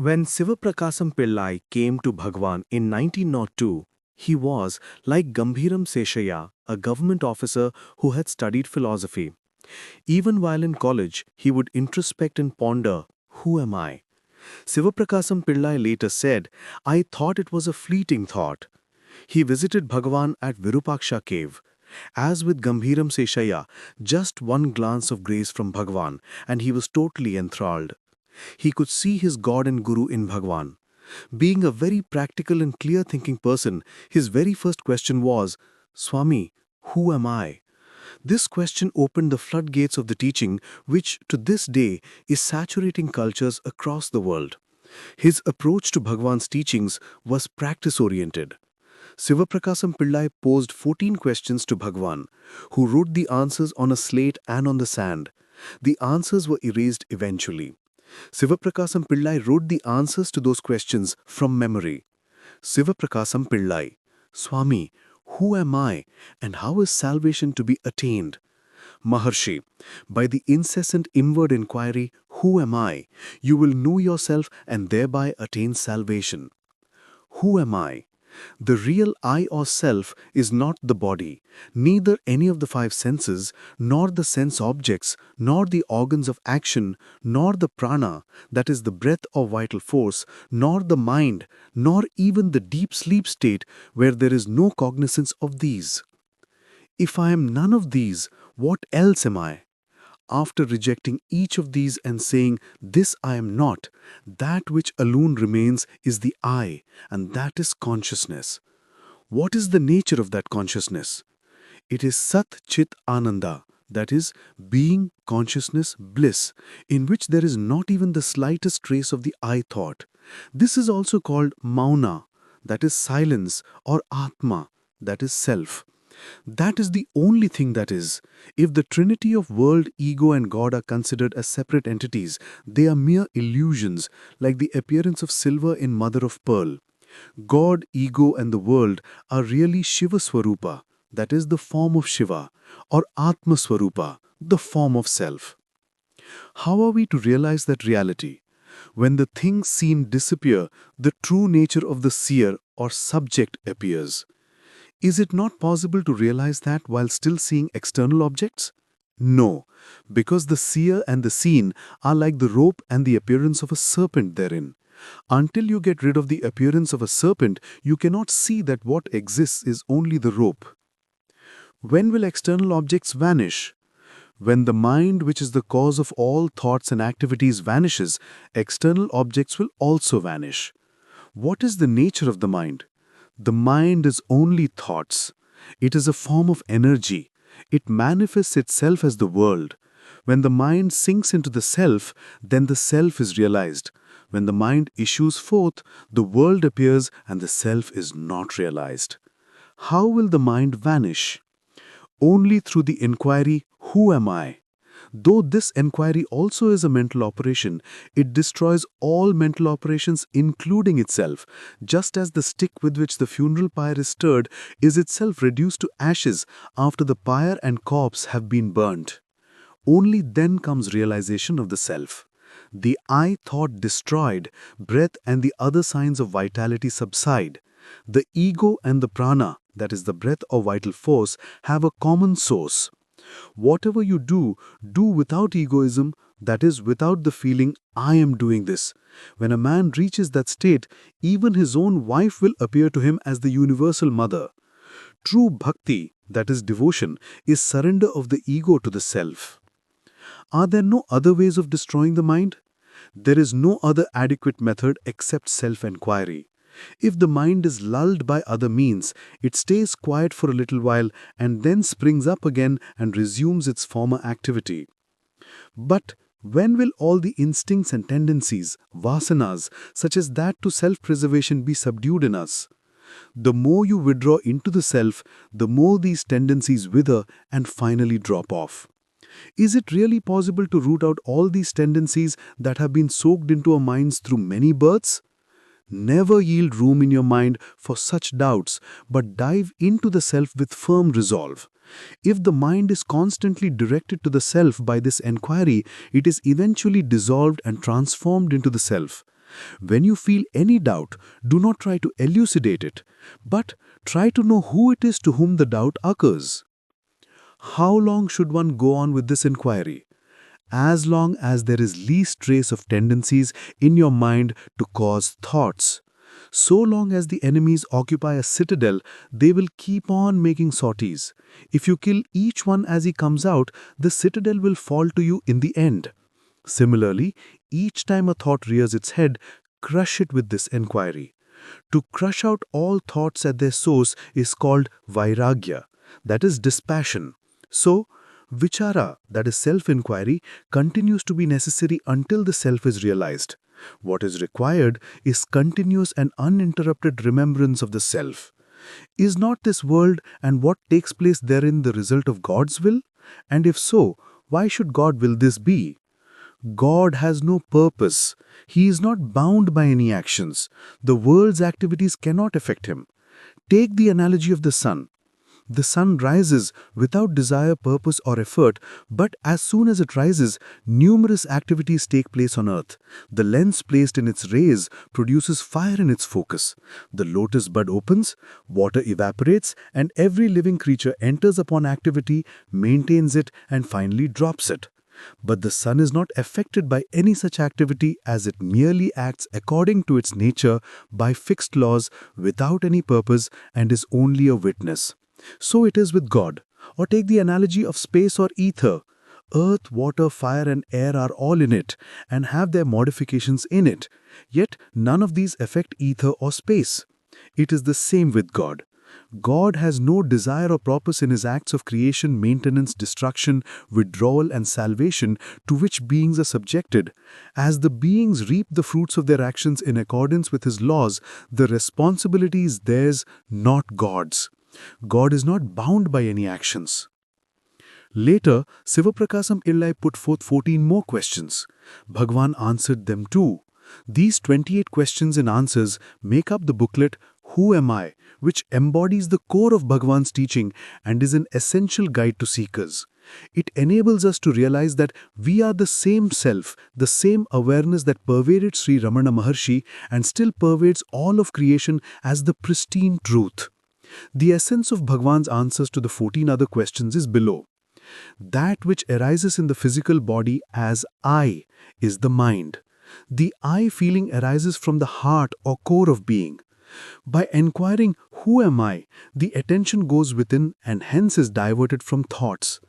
When Sivaprakasam Pillai came to Bhagwan in 1902, he was, like Gambhiram Seshaya, a government officer who had studied philosophy. Even while in college, he would introspect and ponder, who am I? Sivaprakasam Pillai later said, I thought it was a fleeting thought. He visited Bhagwan at Virupaksha cave. As with Gambhiram Seshaya, just one glance of grace from Bhagwan, and he was totally enthralled. He could see his God and Guru in Bhagwan. Being a very practical and clear-thinking person, his very first question was, Swami, who am I? This question opened the floodgates of the teaching which, to this day, is saturating cultures across the world. His approach to Bhagwan's teachings was practice-oriented. Sivaprakasam Pillai posed 14 questions to Bhagwan, who wrote the answers on a slate and on the sand. The answers were erased eventually. Sivaprakasam Pillai wrote the answers to those questions from memory. Sivaprakasam Pillai, Swami, who am I and how is salvation to be attained? Maharshi, by the incessant inward inquiry, who am I, you will know yourself and thereby attain salvation. Who am I? The real I or self is not the body, neither any of the five senses, nor the sense objects, nor the organs of action, nor the prana, that is the breath or vital force, nor the mind, nor even the deep sleep state where there is no cognizance of these. If I am none of these, what else am I? After rejecting each of these and saying, this I am not, that which alone remains is the I, and that is consciousness. What is the nature of that consciousness? It is Sat Chit Ananda, that is, being, consciousness, bliss, in which there is not even the slightest trace of the I thought. This is also called Mauna, that is silence, or Atma, that is self. That is the only thing that is. If the trinity of world, ego and God are considered as separate entities, they are mere illusions, like the appearance of silver in mother of pearl. God, ego and the world are really Shiva Swarupa, that is the form of Shiva, or Atma Swarupa, the form of self. How are we to realize that reality? When the things seen disappear, the true nature of the seer or subject appears. Is it not possible to realize that while still seeing external objects? No, because the seer and the seen are like the rope and the appearance of a serpent therein. Until you get rid of the appearance of a serpent, you cannot see that what exists is only the rope. When will external objects vanish? When the mind, which is the cause of all thoughts and activities, vanishes, external objects will also vanish. What is the nature of the mind? The mind is only thoughts. It is a form of energy. It manifests itself as the world. When the mind sinks into the self, then the self is realized. When the mind issues forth, the world appears and the self is not realized. How will the mind vanish? Only through the inquiry, who am I? Though this inquiry also is a mental operation, it destroys all mental operations including itself, just as the stick with which the funeral pyre is stirred is itself reduced to ashes after the pyre and corpse have been burnt. Only then comes realization of the self. The I thought destroyed, breath and the other signs of vitality subside. The ego and the prana, that is the breath or vital force, have a common source. Whatever you do, do without egoism, that is, without the feeling, I am doing this. When a man reaches that state, even his own wife will appear to him as the universal mother. True bhakti, that is devotion, is surrender of the ego to the self. Are there no other ways of destroying the mind? There is no other adequate method except self-enquiry. If the mind is lulled by other means, it stays quiet for a little while and then springs up again and resumes its former activity. But when will all the instincts and tendencies, vasanas, such as that to self-preservation be subdued in us? The more you withdraw into the self, the more these tendencies wither and finally drop off. Is it really possible to root out all these tendencies that have been soaked into our minds through many births? Never yield room in your mind for such doubts, but dive into the self with firm resolve. If the mind is constantly directed to the self by this enquiry, it is eventually dissolved and transformed into the self. When you feel any doubt, do not try to elucidate it, but try to know who it is to whom the doubt occurs. How long should one go on with this inquiry? As long as there is least trace of tendencies in your mind to cause thoughts. So long as the enemies occupy a citadel, they will keep on making sorties. If you kill each one as he comes out, the citadel will fall to you in the end. Similarly, each time a thought rears its head, crush it with this enquiry. To crush out all thoughts at their source is called vairagya, that is dispassion. So, vichara, that is self-inquiry, continues to be necessary until the self is realized. What is required is continuous and uninterrupted remembrance of the self. Is not this world and what takes place therein the result of God's will? And if so, why should God will this be? God has no purpose. He is not bound by any actions. The world's activities cannot affect him. Take the analogy of the sun. The sun rises without desire, purpose, or effort, but as soon as it rises, numerous activities take place on earth. The lens placed in its rays produces fire in its focus. The lotus bud opens, water evaporates, and every living creature enters upon activity, maintains it, and finally drops it. But the sun is not affected by any such activity as it merely acts according to its nature by fixed laws without any purpose and is only a witness. So it is with God. Or take the analogy of space or ether. Earth, water, fire and air are all in it and have their modifications in it. Yet none of these affect ether or space. It is the same with God. God has no desire or purpose in his acts of creation, maintenance, destruction, withdrawal and salvation to which beings are subjected. As the beings reap the fruits of their actions in accordance with his laws, the responsibility is theirs, not God's. God is not bound by any actions. Later, Sivaprakasam Pillai put forth 14 more questions. Bhagwan answered them too. These 28 questions and answers make up the booklet Who Am I?, which embodies the core of Bhagwan's teaching and is an essential guide to seekers. It enables us to realize that we are the same self, the same awareness that pervaded Sri Ramana Maharshi and still pervades all of creation as the pristine truth. The essence of Bhagwan's answers to the 14 other questions is below. That which arises in the physical body as I is the mind. The I feeling arises from the heart or core of being. By enquiring, who am I, the attention goes within and hence is diverted from thoughts.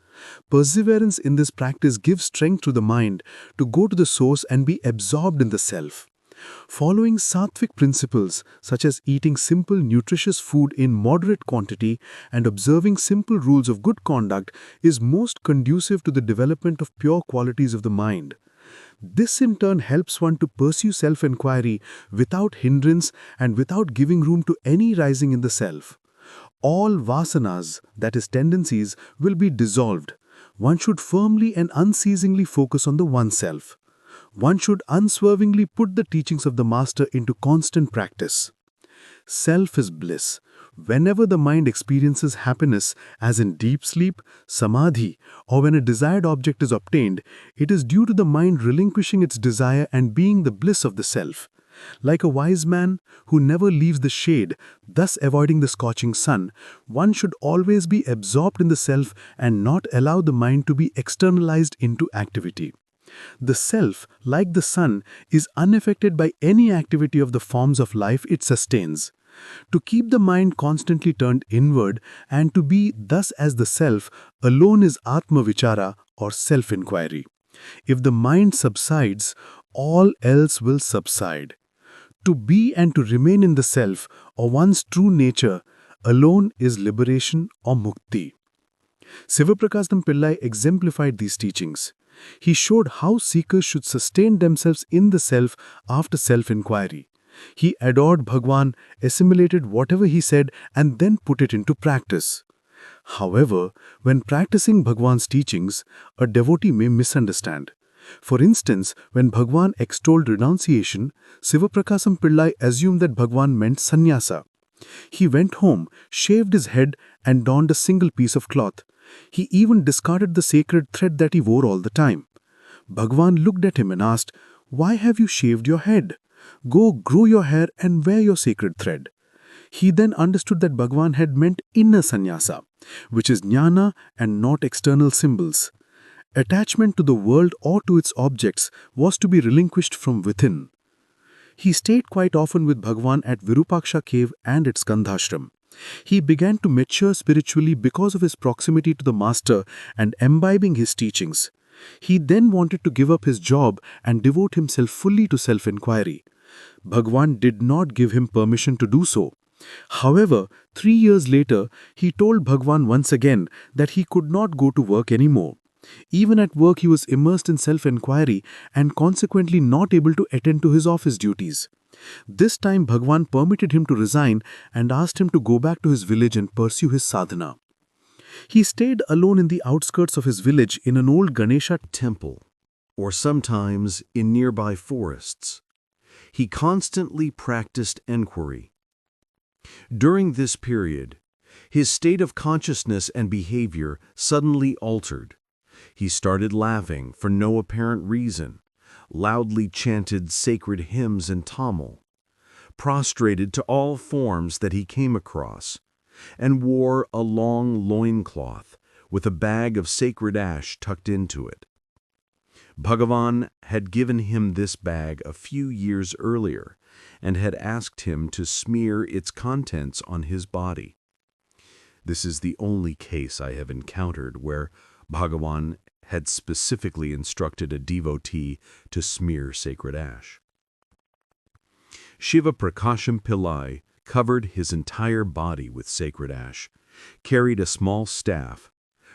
Perseverance in this practice gives strength to the mind to go to the source and be absorbed in the self. Following sattvic principles such as eating simple, nutritious food in moderate quantity and observing simple rules of good conduct is most conducive to the development of pure qualities of the mind. This in turn helps one to pursue self-inquiry without hindrance and without giving room to any rising in the self. All vasanas, that is tendencies, will be dissolved. One should firmly and unceasingly focus on the oneself. One should unswervingly put the teachings of the Master into constant practice. Self is bliss. Whenever the mind experiences happiness, as in deep sleep, samadhi, or when a desired object is obtained, it is due to the mind relinquishing its desire and being the bliss of the self. Like a wise man who never leaves the shade, thus avoiding the scorching sun, one should always be absorbed in the self and not allow the mind to be externalized into activity. The self, like the sun, is unaffected by any activity of the forms of life it sustains. To keep the mind constantly turned inward and to be thus as the self alone is Atma Vichara or self-inquiry. If the mind subsides, all else will subside. To be and to remain in the self or one's true nature alone is liberation or mukti. Sivaprakasam Pillai exemplified these teachings. He showed how seekers should sustain themselves in the self after self-inquiry. He adored Bhagwan, assimilated whatever he said and then put it into practice. However, when practicing Bhagwan's teachings, a devotee may misunderstand. For instance, when Bhagwan extolled renunciation, Sivaprakasam Pillai assumed that Bhagwan meant sannyasa. He went home, shaved his head and donned a single piece of cloth. He even discarded the sacred thread that he wore all the time. Bhagwan looked at him and asked, "Why have you shaved your head? Go grow your hair and wear your sacred thread. He then understood that Bhagwan had meant inner sannyasa, which is jnana and not external symbols. Attachment to the world or to its objects was to be relinquished from within. He stayed quite often with Bhagwan at Virupaksha cave and its Gandhashram. He began to mature spiritually because of his proximity to the master and imbibing his teachings. He then wanted to give up his job and devote himself fully to self-inquiry. Bhagwan did not give him permission to do so. However, 3 years later, he told Bhagwan once again that he could not go to work anymore. Even at work, he was immersed in self-inquiry and consequently not able to attend to his office duties. This time, Bhagwan permitted him to resign and asked him to go back to his village and pursue his sadhana. He stayed alone in the outskirts of his village in an old Ganesha Temple, or sometimes in nearby forests. He constantly practiced enquiry. During this period, his state of consciousness and behavior suddenly altered. He started laughing for no apparent reason, loudly chanted sacred hymns in Tamil, prostrated to all forms that he came across, and wore a long loincloth with a bag of sacred ash tucked into it. Bhagavan had given him this bag a few years earlier and had asked him to smear its contents on his body. This is the only case I have encountered where Bhagavan had specifically instructed a devotee to smear sacred ash. Sivaprakasam Pillai covered his entire body with sacred ash, carried a small staff,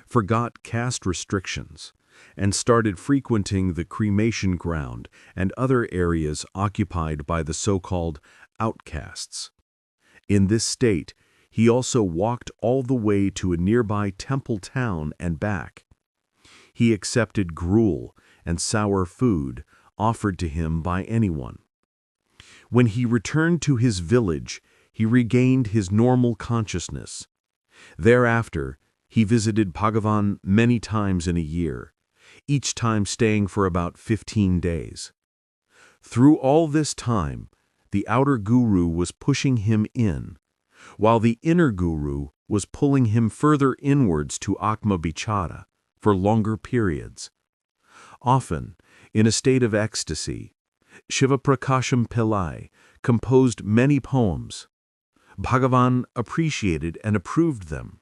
forgot caste restrictions, and started frequenting the cremation ground and other areas occupied by the so-called outcasts. In this state, he also walked all the way to a nearby temple town and back. He accepted gruel and sour food offered to him by anyone. When he returned to his village, he regained his normal consciousness. Thereafter, he visited Bhagavan many times in a year, each time staying for about 15 days. Through all this time, the outer guru was pushing him in, while the inner guru was pulling him further inwards to Atma Bichara for longer periods. Often, in a state of ecstasy, Sivaprakasam Pillai composed many poems. Bhagavan appreciated and approved them.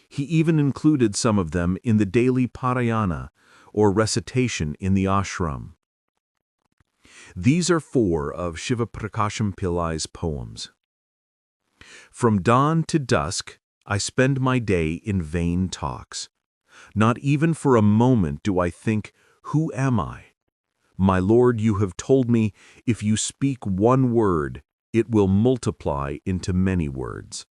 He even included some of them in the daily parayana, or recitation in the ashram. These are 4 of Sivaprakasam Pillai's poems. From dawn to dusk, I spend my day in vain talks. Not even for a moment do I think, who am I? My Lord, you have told me, if you speak one word, it will multiply into many words.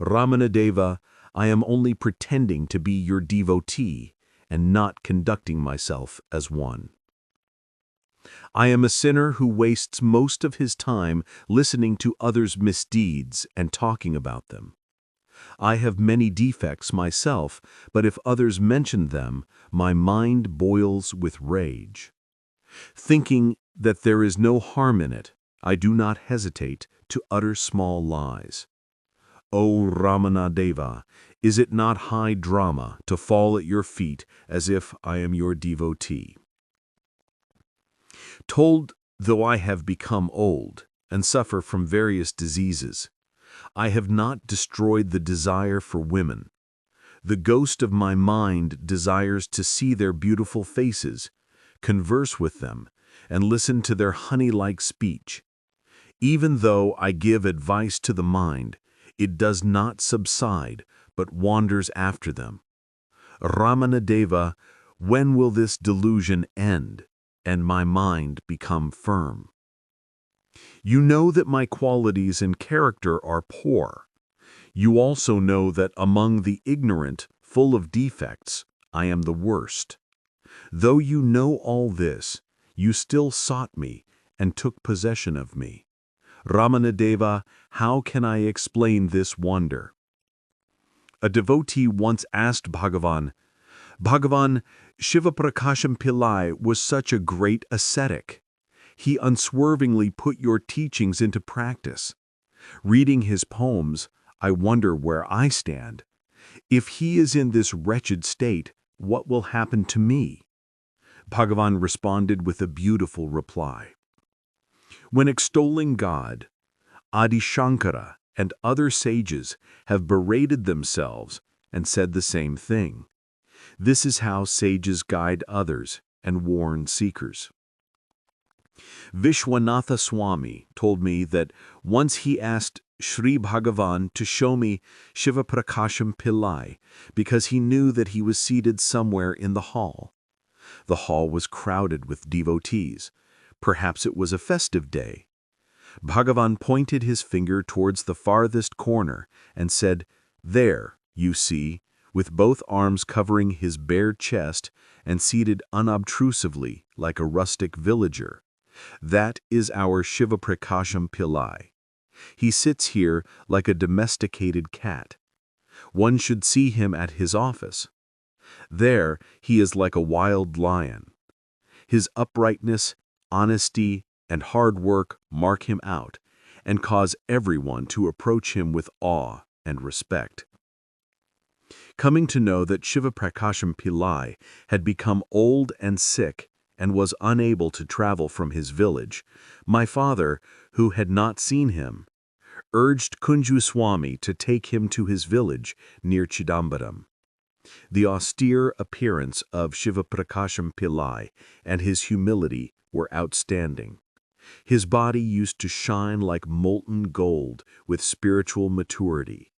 Ramanadeva, I am only pretending to be your devotee and not conducting myself as one. I am a sinner who wastes most of his time listening to others' misdeeds and talking about them. I have many defects myself, but if others mention them, my mind boils with rage. Thinking that there is no harm in it, I do not hesitate to utter small lies. O Ramanadeva, is it not high drama to fall at your feet as if I am your devotee? Told though I have become old and suffer from various diseases, I have not destroyed the desire for women. The ghost of my mind desires to see their beautiful faces, converse with them, and listen to their honey-like speech. Even though I give advice to the mind, it does not subside, but wanders after them. Ramanadeva, when will this delusion end, and my mind become firm? You know that my qualities and character are poor. You also know that among the ignorant, full of defects, I am the worst. Though you know all this, you still sought me and took possession of me. Ramanadeva, how can I explain this wonder? A devotee once asked Bhagavan, Bhagavan, Sivaprakasam Pillai was such a great ascetic. He unswervingly put your teachings into practice. Reading his poems, I wonder where I stand. If he is in this wretched state, what will happen to me? Bhagavan responded with a beautiful reply. When extolling God, Adi Shankara and other sages have berated themselves and said the same thing. This is how sages guide others and warn seekers. Vishwanatha Swami told me that once he asked Sri Bhagavan to show me Sivaprakasam Pillai because he knew that he was seated somewhere in the hall. The hall was crowded with devotees. Perhaps it was a festive day. Bhagavan pointed his finger towards the farthest corner and said, "There, you see, with both arms covering his bare chest and seated unobtrusively like a rustic villager. That is our Sivaprakasam Pillai. He sits here like a domesticated cat. One should see him at his office. There he is like a wild lion. His uprightness, honesty, and hard work mark him out and cause everyone to approach him with awe and respect." Coming to know that Sivaprakasam Pillai had become old and sick and was unable to travel from his village, my father, who had not seen him, urged Kunju Swami to take him to his village near Chidambaram. The austere appearance of Sivaprakasam Pillai and his humility were outstanding. His body used to shine like molten gold with spiritual maturity.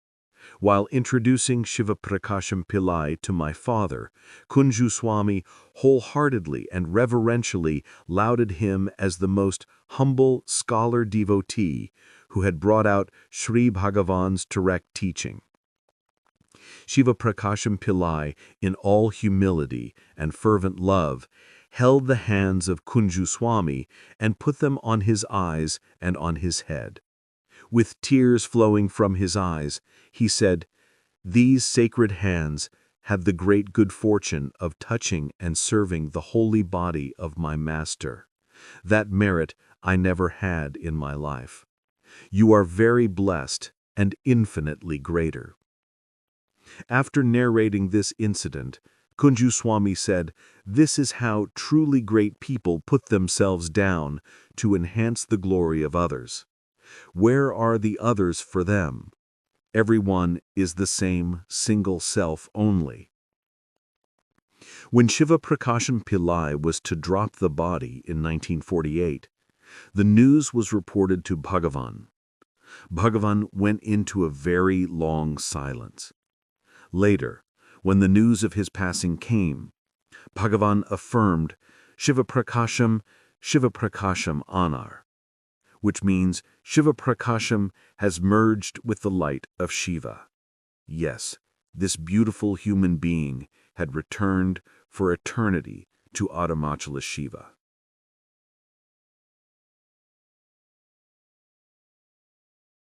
While introducing Sivaprakasam Pillai to my father, Kunju Swami wholeheartedly and reverentially lauded him as the most humble scholar devotee who had brought out Sri Bhagavan's direct teaching. Sivaprakasam Pillai, in all humility and fervent love, held the hands of Kunju Swami and put them on his eyes and on his head. With tears flowing from his eyes, he said, "These sacred hands have the great good fortune of touching and serving the holy body of my master. That merit I never had in my life. You are very blessed and infinitely greater." After narrating this incident, Kunju Swami said, "This is how truly great people put themselves down to enhance the glory of others. Where are the others for them? Everyone is the same single self only." When Sivaprakasam Pillai was to drop the body in 1948, the news was reported to Bhagavan. Bhagavan went into a very long silence. Later, when the news of his passing came, Bhagavan affirmed Sivaprakasam, Sivaprakasam Anar, which means Sivaprakasam has merged with the light of Shiva. Yes, this beautiful human being had returned for eternity to Adamachala Shiva.